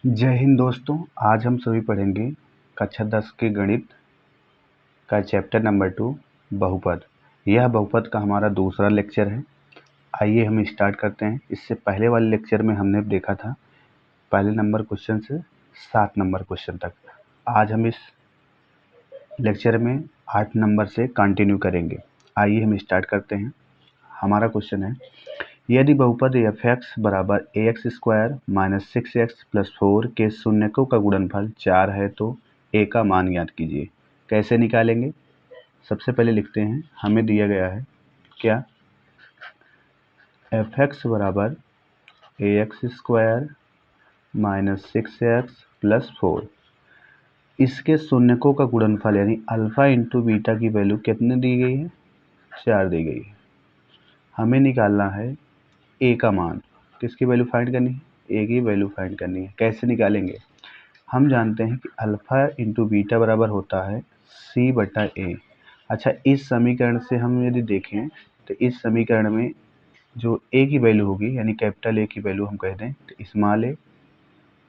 जय हिंद दोस्तों। आज हम सभी पढ़ेंगे कक्षा 10 के गणित का चैप्टर नंबर 2 बहुपद। यह बहुपद का हमारा दूसरा लेक्चर है। आइए हम स्टार्ट करते हैं। इससे पहले वाले लेक्चर में हमने देखा था पहले नंबर क्वेश्चन से 7 नंबर क्वेश्चन तक। आज हम इस लेक्चर में 8 नंबर से कंटिन्यू करेंगे। आइए हम स्टार्ट करते हैं। हमारा क्वेश्चन है, यदि बहुपद f(x) बराबर ax² - 6x + 4 के शून्यकों का गुणनफल 4 है तो a का मान ज्ञात कीजिए। कैसे निकालेंगे? सबसे पहले लिखते हैं, हमें दिया गया है क्या, f(x) बराबर ax² - 6x + 4, इसके शून्यकों का गुणनफल यानी अल्फा इंटू बीटा की वैल्यू कितने दी गई है? 4 दी गई है। हमें निकालना है ए का मान। किसकी वैल्यू फाइंड करनी है? ए की वैल्यू फाइंड करनी है। कैसे निकालेंगे? हम जानते हैं कि अल्फा इंटू बीटा बराबर होता है सी बटा ए। अच्छा, इस समीकरण से हम यदि देखें तो इस समीकरण में जो ए की वैल्यू होगी यानी कैपिटल ए की वैल्यू हम कह दें तो स्मॉल ए,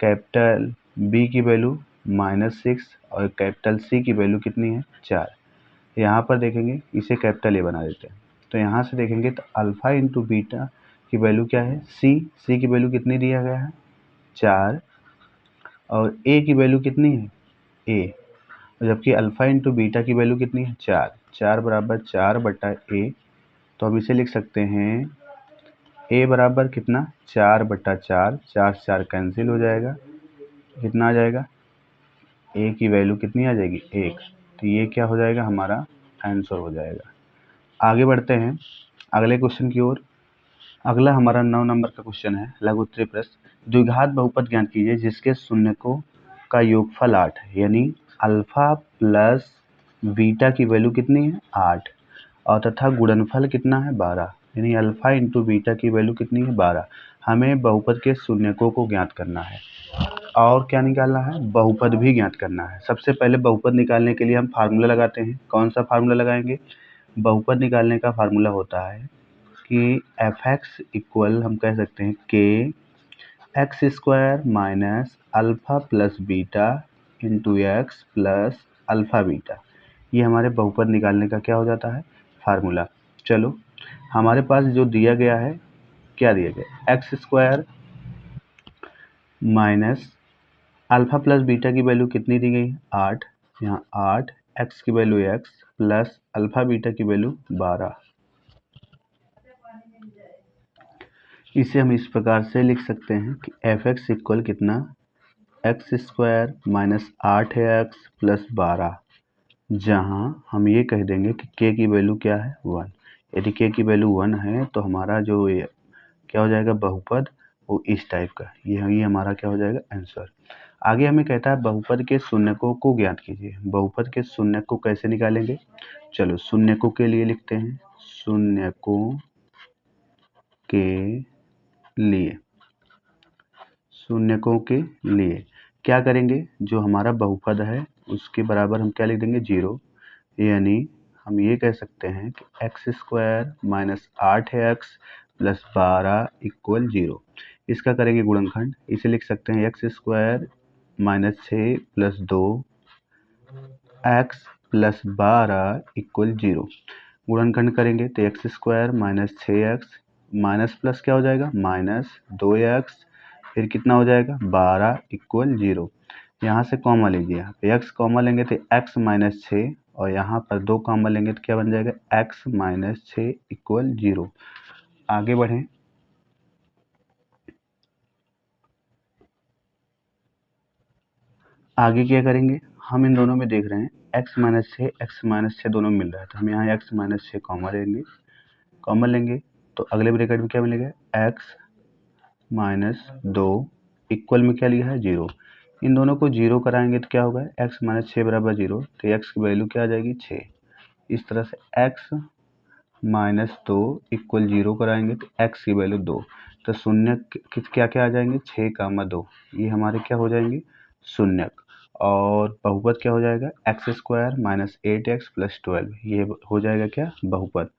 कैपिटल बी की वैल्यू -6 और कैपिटल सी की वैल्यू कितनी है? 4। यहाँ पर देखेंगे, इसे कैपिटल ए बना देते हैं। तो यहाँ से देखेंगे तो अल्फा इंटू बीटा की वैल्यू क्या है? सी की वैल्यू कितनी दिया गया है? 4। और ए की वैल्यू कितनी है? ए। जबकि अल्फा इंटू बीटा की वैल्यू कितनी है? 4। 4 बराबर 4 बटा ए। तो हम इसे लिख सकते हैं ए बराबर कितना? 4 बटा 4। 4 से 4 कैंसिल हो जाएगा। कितना आ जाएगा? ए की वैल्यू कितनी आ जाएगी? 1। तो ये क्या हो जाएगा? हमारा आंसर हो जाएगा। आगे बढ़ते हैं अगले क्वेश्चन की ओर। अगला हमारा 9 नंबर का क्वेश्चन है, लघु उत्तरीय प्रश्न। द्विघात बहुपद ज्ञात कीजिए जिसके शून्यकों का योगफल 8 है, यानी अल्फा प्लस बीटा की वैल्यू कितनी है? 8 और तथा गुणनफल कितना है? 12, यानी अल्फा इंटू बीटा की वैल्यू कितनी है? 12। हमें बहुपद के शून्यकों को ज्ञात करना है और क्या निकालना है? बहुपद भी ज्ञात करना है। सबसे पहले बहुपद निकालने के लिए हम फार्मूला लगाते हैं। कौन सा फार्मूला लगाएंगे? बहुपद निकालने का फार्मूला होता है कि f(x) इक्वल हम कह सकते हैं k x² minus alpha plus beta into x plus alpha beta. ये हमारे बहुपद निकालने का क्या हो जाता है? फार्मूला। चलो, हमारे पास जो दिया गया है, क्या दिया गया? x² minus alpha plus beta की वैल्यू कितनी दी गई है? 8। यहाँ 8, x की value x plus alpha beta की वैल्यू 12। इसे हम इस प्रकार से लिख सकते हैं कि f(x) इक्वल कितना? x² माइनस 8x प्लस 12, जहाँ हम ये कह देंगे कि k की वैल्यू क्या है? 1। यदि k की वैल्यू 1 है तो हमारा जो ये क्या हो जाएगा? बहुपद, वो इस टाइप का। ये हमारा क्या हो जाएगा? आंसर। आगे हमें कहता है बहुपद के शून्यकों को ज्ञात कीजिए। बहुपद के शून्यक को कैसे निकालेंगे? चलो, शून्यकों के लिए लिखते हैं, शून्यकों के लिए, शून्यकों के लिए क्या करेंगे? जो हमारा बहुपद है उसके बराबर हम क्या लिख देंगे? 0। यानी हम ये कह सकते हैं कि x² minus 8x plus 12 equal 0। इसका करेंगे गुणनखंड। इसे लिख सकते हैं x² minus 6 plus 2 x plus 12 equal 0। गुणनखंड करेंगे तो x² minus 6x minus plus क्या हो जाएगा? माइनस 2x, फिर कितना हो जाएगा? 12 इक्वल 0। यहाँ से कॉमा लीजिए, x कॉमा लेंगे तो x माइनस 6 और यहाँ पर 2 कॉमा लेंगे तो क्या बन जाएगा? x minus 6 equal 0। आगे बढ़ें। आगे क्या करेंगे? हम इन दोनों में देख रहे हैं x माइनस 6 x माइनस 6 दोनों मिल रहा है, तो हम यहाँ x माइनस 6 कॉमा लेंगे। कॉमा लेंगे तो अगले ब्रैकेट में क्या मिलेगा? x माइनस 2 इक्वल में क्या लिया है? 0। इन दोनों को 0 कराएंगे तो क्या होगा? x माइनस 6 बराबर 0, तो x की वैल्यू क्या आ जाएगी? 6। इस तरह से x माइनस 2 इक्वल 0 कराएंगे तो x की वैल्यू 2। तो शून्यक क्या क्या आ जाएंगे? 6 कामा 2, ये हमारे क्या हो जाएंगे? शून्यक। और बहुपद क्या हो जाएगा? x² माइनस 8x प्लस 12, ये हो जाएगा क्या? बहुपद।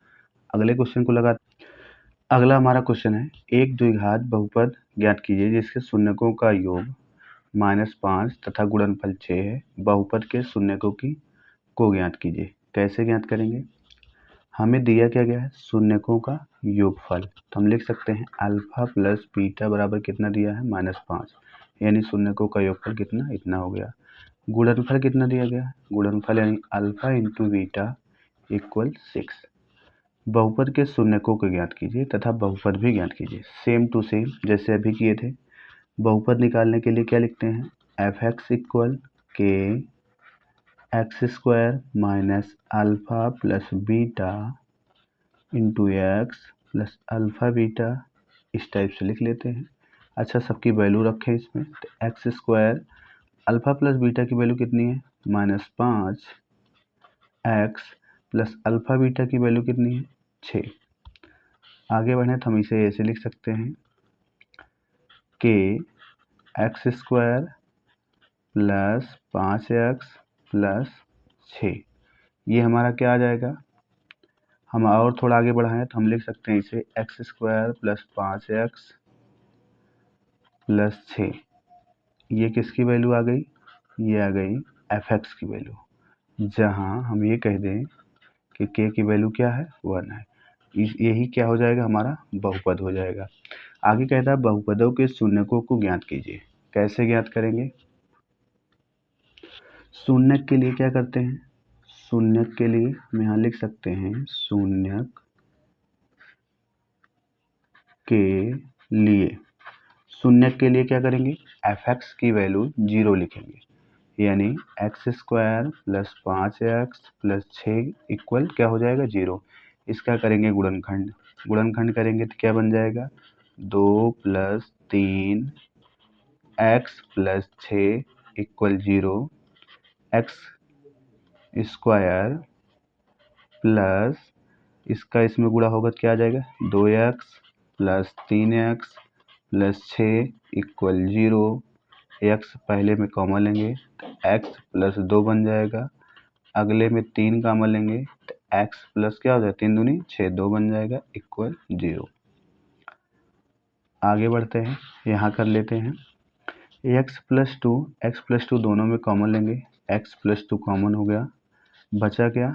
अगले क्वेश्चन को लगा। अगला हमारा क्वेश्चन है, एक द्विघात बहुपद ज्ञात कीजिए जिसके शून्यकों का योग -5 तथा गुणनफल 6 है। बहुपद के शून्यकों को ज्ञात कीजिए। कैसे ज्ञात करेंगे? हमें दिया क्या गया है? शून्यकों का योगफल। तो हम लिख सकते हैं अल्फा प्लस बीटा बराबर कितना दिया है? -5, यानी शून्यकों का योगफल कितना? इतना हो गया। गुणनफल कितना दिया गया है? गुणनफल यानी अल्फा इंटू बीटा इक्वल 6। बहुपद के शून्यकों को ज्ञात कीजिए तथा बहुपद भी ज्ञात कीजिए। सेम टू सेम जैसे अभी किए थे। बहुपद निकालने के लिए क्या लिखते हैं? एफ एक्स इक्वल के x square minus alpha plus beta into x plus alpha beta, इस टाइप से लिख लेते हैं। अच्छा, सबकी वैल्यू रखें इसमें। तो x square alpha plus beta की वैल्यू कितनी है? -5। एक्स प्लस अल्फा बीटा की वैल्यू कितनी है? 6। आगे बढ़े तो हम इसे ऐसे लिख सकते हैं कि x square plus 5x plus 6, ये हमारा क्या आ जाएगा? हम और थोड़ा आगे बढ़ाएं तो हम लिख सकते हैं इसे x square plus 5x plus 6। ये किसकी वैल्यू आ गई? ये आ गई एफ एक्स की वैल्यू, जहां हम ये कह दें कि के की वैल्यू क्या है? 1 है। यही क्या हो जाएगा? हमारा बहुपद हो जाएगा। आगे कहता है बहुपदों के शून्यकों को ज्ञात कीजिए। कैसे ज्ञात करेंगे? शून्यक के लिए क्या करते हैं? शून्यक के लिए हम यहाँ लिख सकते हैं शून्यक के लिए। शून्यक के लिए क्या करेंगे? एफ एक्स की वैल्यू 0 लिखेंगे, यानी x square plus 5x plus 6 equal क्या हो जाएगा? 0। इसका करेंगे गुणनखंड। गुणनखंड करेंगे तो क्या बन जाएगा? 2 plus 3 x plus 6 equal 0। X square plus इसका इसमें गुणा होगा तो क्या आ जाएगा? 2x plus 3x plus 6 equal 0। X पहले में कॉमन लेंगे तो एक्स प्लस 2 बन जाएगा। अगले में 3 कॉमन लेंगे तो एक्स प्लस क्या हो जाएगा? 3 दूनी 6, 2 बन जाएगा इक्वल 0। आगे बढ़ते हैं, यहाँ कर लेते हैं एक्स प्लस टू दोनों में कॉमन लेंगे। एक्स प्लस 2 कॉमन हो गया, बचा क्या?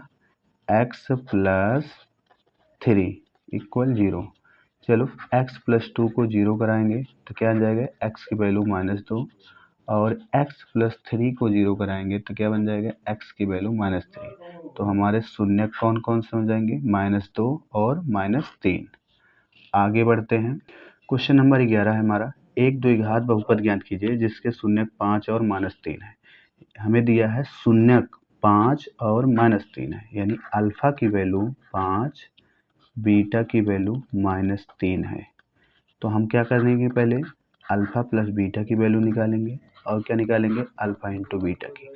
X plus 3 equal 0। चलो x प्लस 2 को 0 कराएंगे तो क्या आ जाएगा? x की वैल्यू -2, और x प्लस 3 को 0 कराएंगे तो क्या बन जाएगा? x की वैल्यू -3। तो हमारे शून्य कौन कौन से हो जाएंगे? -2 और -3। आगे बढ़ते हैं। क्वेश्चन नंबर 11 है हमारा, एक द्विघात बहुपद ज्ञात कीजिए जिसके शून्यक 5 और -3 है। हमें दिया है शून्यक 5 और -3 है, यानी अल्फा की वैल्यू 5, बीटा की वैल्यू -3 है। तो हम क्या करेंगे? पहले अल्फा प्लस बीटा की वैल्यू निकालेंगे, और क्या निकालेंगे? अल्फा इंटू बीटा की।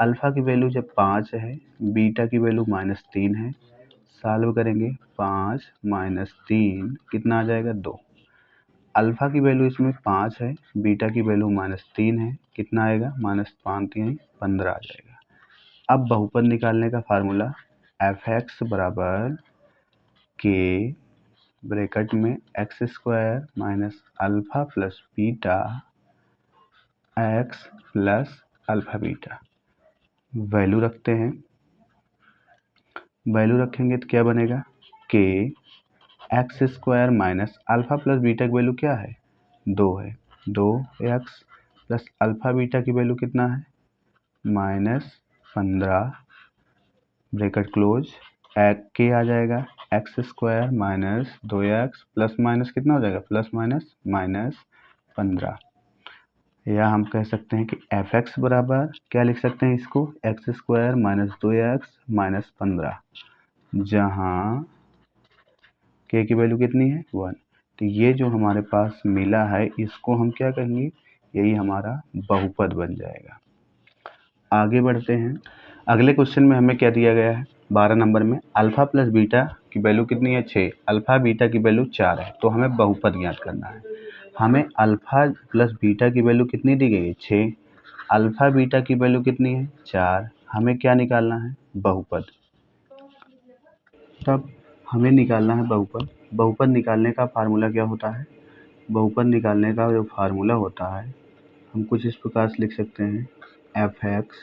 अल्फा की वैल्यू जब 5 है, बीटा की वैल्यू -3 है, सॉल्व करेंगे 5 -3 कितना आ जाएगा? 2। अल्फा की वैल्यू इसमें 5 है, बीटा की वैल्यू -3 है, कितना आएगा? -5 3 15 आ जाएगा। अब बहुपद निकालने का फार्मूला एफ एक्स बराबर के ब्रैकेट में x square minus alpha plus beta x plus alpha beta. Value रखते हैं, वैल्यू रखेंगे तो क्या बनेगा? के x square minus alpha plus beta की वैल्यू क्या है? 2 है। 2x प्लस अल्फा बीटा की वैल्यू कितना है? -15 ब्रैकेट क्लोज। के आ जाएगा x square minus 2x plus minus कितना हो जाएगा? Plus minus -15। या हम कह सकते हैं कि एफ एक्स बराबर क्या लिख सकते हैं इसको? X square minus 2x minus 15, जहाँ के की वैल्यू कितनी है? 1। तो ये जो हमारे पास मिला है इसको हम क्या कहेंगे? यही हमारा बहुपद बन जाएगा। आगे बढ़ते हैं। अगले क्वेश्चन में हमें क्या दिया गया है? 12 नंबर में अल्फा प्लस बीटा की वैल्यू कितनी है? 6। अल्फा बीटा की वैल्यू 4 है, तो हमें बहुपद ज्ञात करना है। हमें अल्फा प्लस बीटा की वैल्यू कितनी दी गई है? 6। अल्फा बीटा की वैल्यू कितनी है? 4। हमें क्या निकालना है? बहुपद। तब हमें निकालना है बहुपद। बहुपद निकालने का फार्मूला क्या होता है? बहुपद निकालने का जो फार्मूला होता है हम कुछ इस प्रकार से लिख सकते हैं एफ एक्स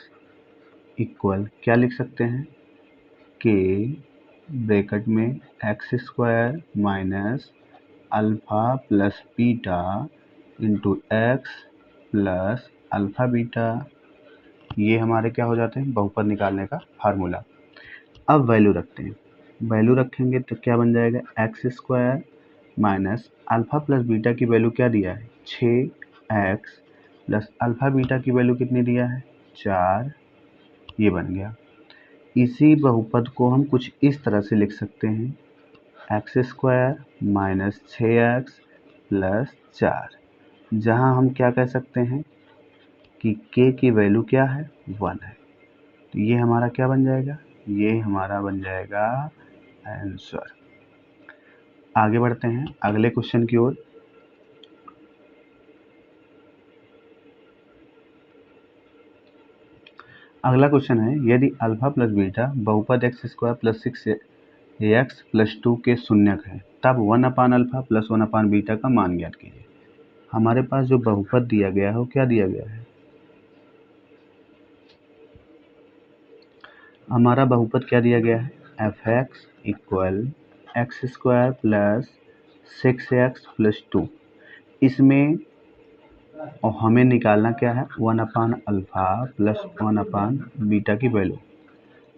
इक्वल क्या लिख सकते हैं के ब्रैकेट में x square minus alpha plus beta into x plus alpha beta. ये हमारे क्या हो जाते हैं बहुपद निकालने का फार्मूला। अब वैल्यू रखते हैं, वैल्यू रखेंगे तो क्या बन जाएगा x square minus alpha plus beta की वैल्यू क्या दिया है 6x प्लस अल्फ़ा बीटा की वैल्यू कितनी दिया है 4। ये बन गया। इसी बहुपद को हम कुछ इस तरह से लिख सकते हैं x square minus 6x plus 4, जहाँ हम क्या कह सकते हैं कि k की वैल्यू क्या है 1 है। तो ये हमारा क्या बन जाएगा, ये हमारा बन जाएगा आंसर। आगे बढ़ते हैं अगले क्वेश्चन की ओर। अगला क्वेश्चन है यदि अल्फा प्लस बीटा बहुपद x square plus 6x plus 2 के शून्यक है तब 1/अल्फा प्लस 1/बीटा का मान ज्ञात कीजिए। हमारे पास जो बहुपद दिया गया है वो क्या दिया गया है, हमारा बहुपद क्या दिया गया है F x equal x square plus 6x plus 2। इसमें और हमें निकालना क्या है 1/अल्फा प्लस 1/बीटा की वैल्यू।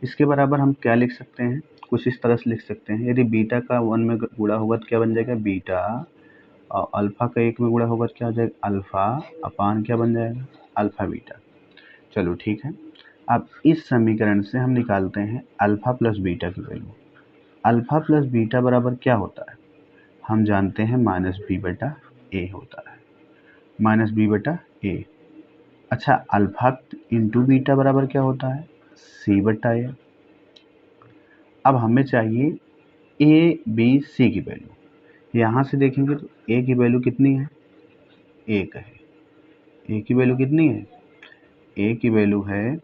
इसके बराबर हम क्या लिख सकते हैं, कुछ इस तरह से लिख सकते हैं यदि बीटा का 1 में गुणा होगा तो क्या बन जाएगा बीटा, और अल्फा का 1 में गुणा होगा तो क्या हो जाएगा अल्फा अपान क्या बन जाएगा अल्फा बीटा। चलो ठीक है। अब इस समीकरण से हम निकालते हैं अल्फा प्लस बीटा की वैल्यू। अल्फा प्लस बीटा बराबर क्या होता है, हम जानते हैं माइनस बी बटा ए होता है, माइनस बी बटा ए। अच्छा अल्फा इंटू बीटा बराबर क्या होता है सी बटा ए। अब हमें चाहिए ए बी सी की वैल्यू। यहाँ से देखेंगे तो ए की वैल्यू कितनी है 1 है, ए की वैल्यू कितनी है, ए की वैल्यू है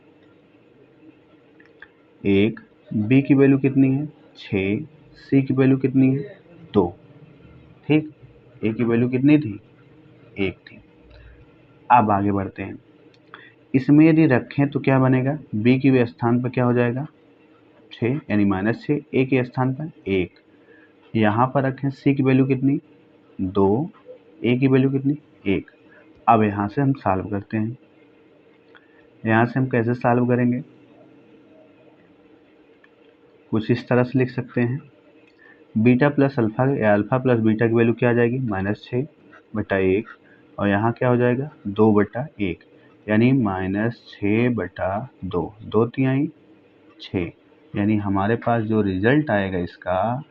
1, बी की वैल्यू कितनी है 6, सी की वैल्यू कितनी है 2। ठीक, ए की वैल्यू कितनी थी 1 थी। अब आगे बढ़ते हैं, इसमें यदि रखें तो क्या बनेगा बी की स्थान पर क्या हो जाएगा 6 यानी -6, ए के स्थान पर 1। यहाँ पर रखें सी की वैल्यू कितनी 2, ए की वैल्यू कितनी 1। अब यहाँ से हम सॉल्व करते हैं, यहाँ से हम कैसे सॉल्व करेंगे, कुछ इस तरह से लिख सकते हैं बीटा प्लस अल्फा या अल्फा प्लस बीटा की वैल्यू क्या आ जाएगी -6 बटा 1, और यहाँ क्या हो जाएगा 2 बटा 1 यानी -6 बटा 2, 2 तिहाई 6, यानी हमारे पास जो रिजल्ट आएगा इसका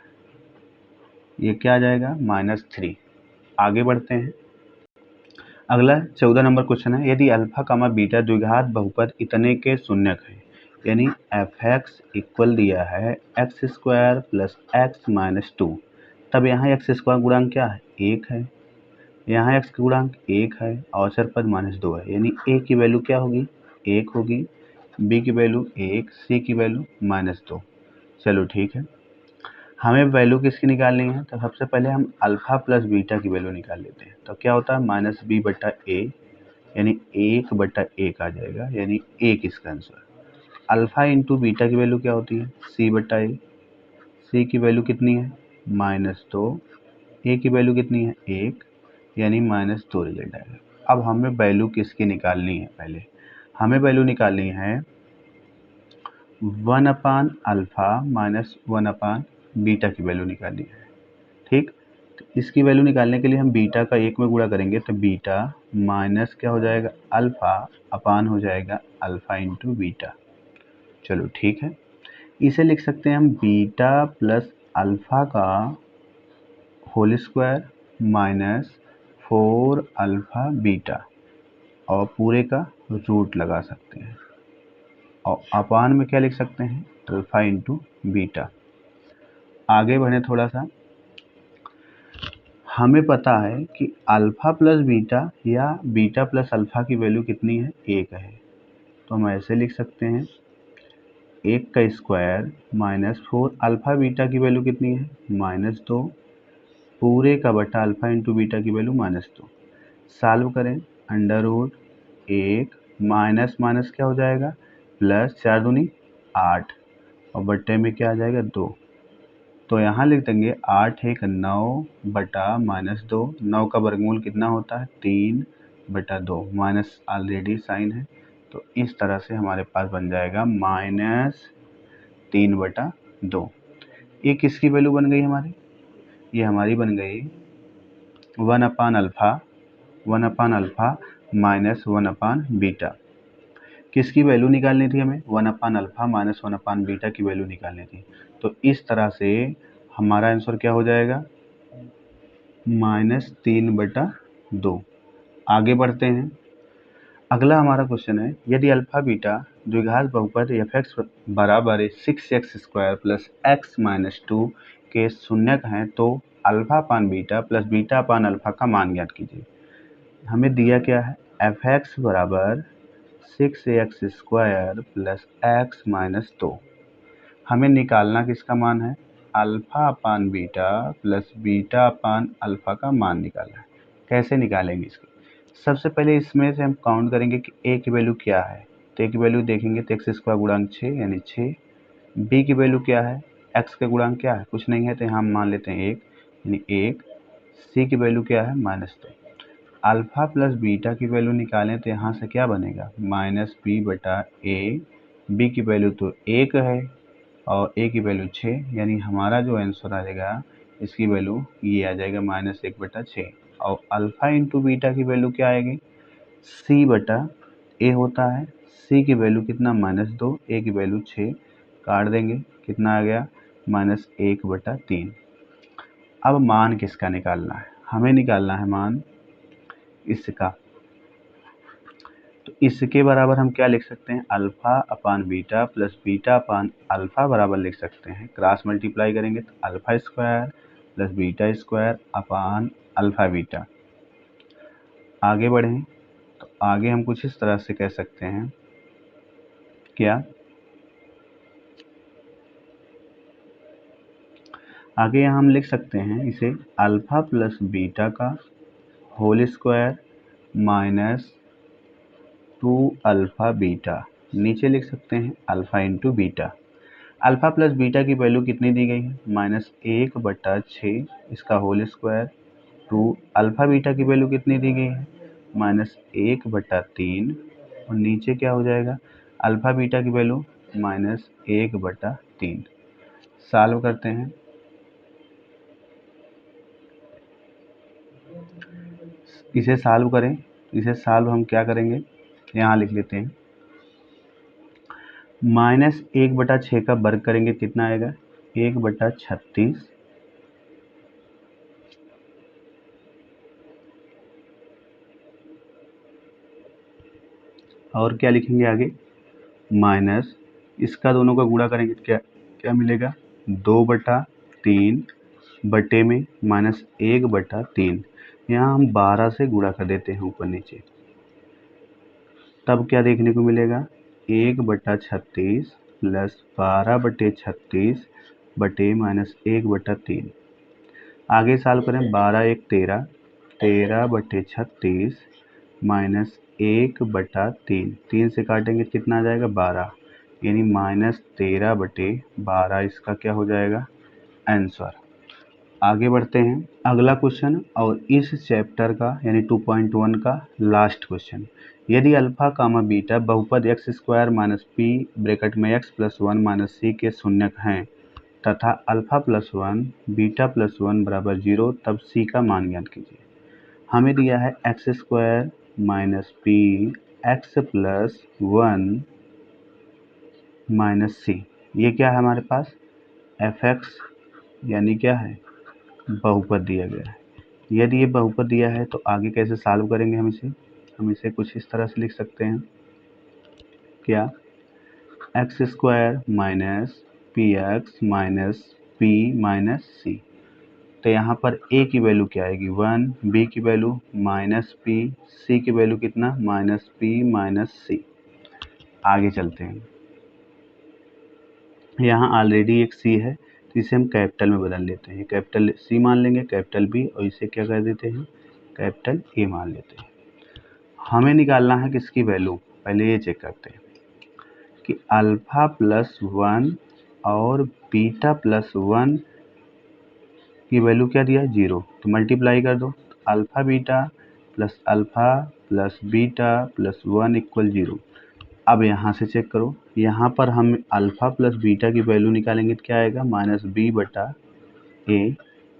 ये क्या आ जाएगा -3। आगे बढ़ते हैं, अगला 14 नंबर क्वेश्चन है यदि अल्फा कामा बीटा द्विघात बहुपद इतने के शून्यक है, यानी एफ एक्स इक्वल दिया है x square plus x minus 2, तब यहाँ एक्स स्क्वायर गुणांक क्या है 1 है, यहाँ एक्स का गुणांक 1 है और अचर पद -2 है, यानी ए की वैल्यू क्या होगी 1 होगी, बी की वैल्यू 1, सी की वैल्यू -2। चलो ठीक है, हमें वैल्यू किसकी निकालनी है, तो सबसे पहले हम अल्फा प्लस बीटा की वैल्यू निकाल लेते हैं। तो क्या होता है -b बटा ए, यानी 1 बटा 1 आ जाएगा, यानी 1 इसका आंसर। अल्फा इंटू बीटा की वैल्यू क्या होती है c बटा ए, सी की वैल्यू कितनी है -2, ए की वैल्यू कितनी है 1, यानी -2 रिजल्ट आएगा। अब हमें वैल्यू किसकी निकालनी है, पहले हमें वैल्यू निकालनी है 1/अल्फा माइनस 1/बीटा की वैल्यू निकालनी है। ठीक, तो इसकी वैल्यू निकालने के लिए हम बीटा का 1 में गुणा करेंगे तो बीटा माइनस क्या हो जाएगा अल्फा अपान हो जाएगा अल्फा इंटू बीटा। चलो ठीक है, इसे लिख सकते हैं हम बीटा प्लस अल्फा का whole square minus 4 alpha beta, और पूरे का रूट लगा सकते हैं, और अपान में क्या लिख सकते हैं अल्फा इंटू बीटा। आगे बढ़े थोड़ा सा, हमें पता है कि अल्फा प्लस बीटा या बीटा प्लस अल्फा की वैल्यू कितनी है 1 है, तो हम ऐसे लिख सकते हैं 1 का स्क्वायर माइनस 4 अल्फा बीटा की वैल्यू कितनी है -2, पूरे का बटा अल्फा इंटू बीटा की वैल्यू -2। सॉल्व करें अंडर रूट 1 माइनस माइनस क्या हो जाएगा प्लस, 4 दूनी 8 और बट्टे में क्या आ जाएगा 2। तो यहाँ लिख देंगे 8 एक 9 बटा -2। 9 का वर्गमूल कितना होता है 3 बटा 2, माइनस ऑलरेडी साइन है तो इस तरह से हमारे पास बन जाएगा -3 बटा 2। ये किसकी वैल्यू बन गई हमारी, ये हमारी बन गई 1/अल्फ़ा माइनस 1/बीटा। किसकी वैल्यू निकालनी थी हमें, 1/अल्फ़ा माइनस 1/बीटा की वैल्यू निकालनी थी। तो इस तरह से हमारा आंसर क्या हो जाएगा -3 बटा 2। आगे बढ़ते हैं। अगला हमारा क्वेश्चन है, यदि अल्फा बीटा द्विघात बहुपद f(x) बराबर 6x² प्लस x माइनस 2 के शून्यक हैं तो अल्फा अपान बीटा प्लस बीटा अपान अल्फा का मान ज्ञात कीजिए। हमें दिया क्या है f(x) बराबर 6x² प्लस x माइनस 2। हमें निकालना किसका मान है, अल्फा अपान बीटा प्लस बीटा अपान अल्फा का मान निकालना है। कैसे निकालेंगे इसको, सबसे पहले इसमें से हम काउंट करेंगे कि a की वैल्यू क्या है। तो a की वैल्यू देखेंगे तो x² गुणांक 6 यानी 6। b की वैल्यू क्या है, x का गुणांक क्या है, कुछ नहीं है तो यहाँ हम मान लेते हैं 1 यानी 1। c की वैल्यू क्या है -2। अल्फा प्लस बीटा की वैल्यू निकालें तो यहाँ से क्या बनेगा -b बटा a। b की वैल्यू तो 1 है और a की वैल्यू 6, यानी हमारा जो आंसर आएगा इसकी वैल्यू ये आ जाएगा -1 बटा 6। और अल्फा इंटू बीटा की वैल्यू क्या आएगी, c बटा a होता है। c की वैल्यू कितना -2, a की वैल्यू 6, काट देंगे कितना आ गया -1 बटा 3। अब मान किसका निकालना है, हमें निकालना है मान इसका। तो इसके बराबर हम क्या लिख सकते हैं, अल्फा अपान बीटा प्लस बीटा अपान अल्फा बराबर लिख सकते हैं, क्रॉस मल्टीप्लाई करेंगे तो alpha square plus beta square upon alpha beta. आगे बढ़ें तो आगे हम कुछ इस तरह से कह सकते हैं, क्या आगे यहाँ हम लिख सकते हैं इसे अल्फा प्लस बीटा का whole square minus 2 alpha beta. नीचे लिख सकते हैं alpha into beta. Alpha plus beta की वैल्यू कितनी दी गई है -1 बटा 6, इसका होल स्क्वायर 2। अल्फा बीटा की वैल्यू कितनी दी गई है -1 बटा 3 और नीचे क्या हो जाएगा अल्फा बीटा की वैल्यू -1 बटा 3। सॉल्व करते हैं। इसे सॉल्व करें, इसे सॉल्व हम क्या करेंगे यहाँ लिख लेते हैं -1 बटा 6 का वर्ग करेंगे कितना आएगा 1 बटा 36 और क्या लिखेंगे आगे माइनस इसका दोनों का गुणा करेंगे क्या क्या मिलेगा 2 बटा 3 बटे में -1 बटा 3। यहाँ हम 12 से गुणा कर देते हैं ऊपर नीचे, तब क्या देखने को मिलेगा 1 बटा 36 प्लस 12 बटे 36 बटे -1 बटा 3। आगे सॉल्व करें 12 1 13, 13 बटे 36 -1 बटा 3, 3 से काटेंगे कितना आ जाएगा 12, यानी -13 बटे 12 इसका क्या हो जाएगा आंसर। आगे बढ़ते हैं अगला क्वेश्चन और इस चैप्टर का यानी 2.1 का लास्ट क्वेश्चन। यदि अल्फा कामा बीटा बहुपद x² माइनस पी ब्रैकेट में x प्लस 1 माइनस सी के शून्यक हैं तथा अल्फा प्लस 1 बीटा प्लस 1 बराबर 0, तब सी का मान ज्ञात कीजिए। हमें दिया है x² minus p x plus 1 minus c. ये क्या है हमारे पास f(x) यानी क्या है बहुपद दिया गया है। यदि ये बहुपद दिया है तो आगे कैसे सॉल्व करेंगे हम इसे कुछ इस तरह से लिख सकते हैं, क्या x² minus p x minus p minus c. तो यहाँ पर a की वैल्यू क्या आएगी 1, b की वैल्यू -p, c की वैल्यू कितना -p माइनस सी। आगे चलते हैं, यहाँ ऑलरेडी एक c है तो इसे हम कैपिटल में बदल लेते हैं, कैपिटल C मान लेंगे कैपिटल B और इसे क्या कर देते हैं कैपिटल A मान लेते हैं। हमें निकालना है किसकी वैल्यू, पहले ये चेक करते हैं कि अल्फ़ा प्लस 1 और बीटा प्लस 1 की वैल्यू क्या दिया है 0, तो मल्टीप्लाई कर दो। Alpha plus beta plus 1 equal 0। अब यहाँ से चेक करो, यहाँ पर हम अल्फ़ा प्लस बीटा की वैल्यू निकालेंगे तो क्या आएगा माइनस बी बटा ए,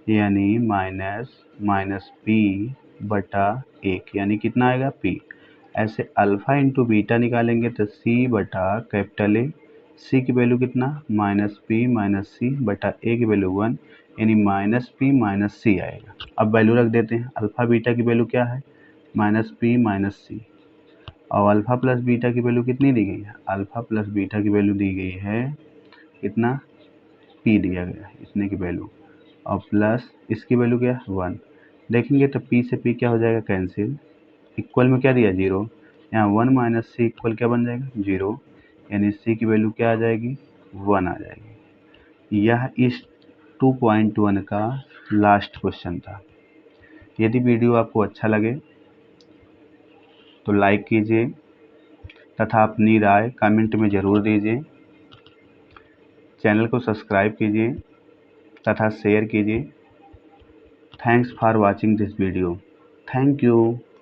यानी माइनस बी बटा 1, यानी कितना आएगा पी। ऐसे अल्फ़ा इंटू बीटा निकालेंगे तो सी बटा कैपिटल ए, सी की वैल्यू कितना माइनस पी माइनस सी बटा ए की वैल्यू 1, यानी माइनस पी माइनस सी आएगा। अब वैल्यू रख देते हैं, अल्फ़ा बीटा की वैल्यू क्या है माइनस पी माइनस सी, और अल्फ़ा प्लस बीटा की वैल्यू कितनी दी गई है, अल्फ़ा प्लस बीटा की वैल्यू दी गई है कितना पी दिया गया है इतने की वैल्यू, और प्लस इसकी वैल्यू क्या है 1। देखेंगे तो पी से पी क्या हो जाएगा कैंसिल, इक्वल में क्या दिया 0, यहाँ 1 माइनस सी इक्वल क्या बन जाएगा 0, यानी सी की वैल्यू क्या आ जाएगी 1 आ जाएगी। यह इस 2.1 का लास्ट क्वेश्चन था। यदि वीडियो आपको अच्छा लगे तो लाइक कीजिए तथा अपनी राय कमेंट में ज़रूर दीजिए। चैनल को सब्सक्राइब कीजिए तथा शेयर कीजिए। Thanks for watching this video. Thank you.